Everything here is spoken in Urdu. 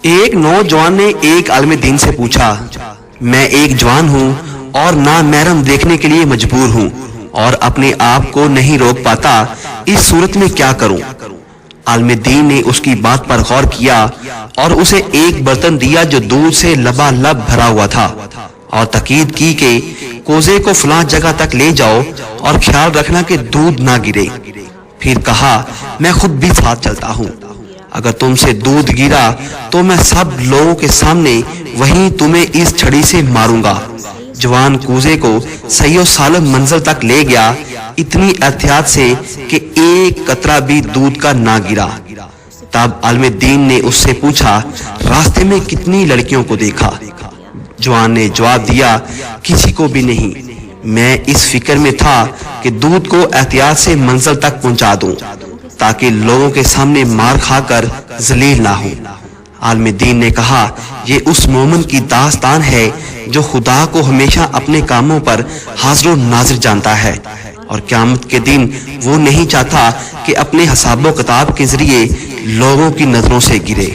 ایک نوجوان نے ایک عالم دین سے پوچھا، میں ایک جوان ہوں اور نامحرم دیکھنے کے لیے مجبور ہوں اور اپنے آپ کو نہیں روک پاتا، اس صورت میں کیا کروں؟ عالم دین نے اس کی بات پر غور کیا اور اسے ایک برتن دیا جو دودھ سے لبالب بھرا ہوا تھا، اور تاکید کی کہ کوزے کو فلاں جگہ تک لے جاؤ اور خیال رکھنا کہ دودھ نہ گرے۔ پھر کہا، میں خود بھی ساتھ چلتا ہوں، اگر تم سے دودھ گرا تو میں سب لوگوں کے سامنے وہیں تمہیں اس چھڑی سے ماروں گا۔ جوان کوزے کو صحیح و سالم منزل تک لے گیا، اتنی احتیاط سے کہ ایک قطرہ بھی دودھ کا نہ گرا۔ تب عالم دین نے اس سے پوچھا، راستے میں کتنی لڑکیوں کو دیکھا؟ جوان نے جواب دیا، کسی کو بھی نہیں، میں اس فکر میں تھا کہ دودھ کو احتیاط سے منزل تک پہنچا دوں تاکہ لوگوں کے سامنے مار کھا کر ذلیل نہ ہوں۔ عالم دین نے کہا، یہ اس مومن کی داستان ہے جو خدا کو ہمیشہ اپنے کاموں پر حاضر و ناظر جانتا ہے، اور قیامت کے دن وہ نہیں چاہتا کہ اپنے حساب و کتاب کے ذریعے لوگوں کی نظروں سے گرے۔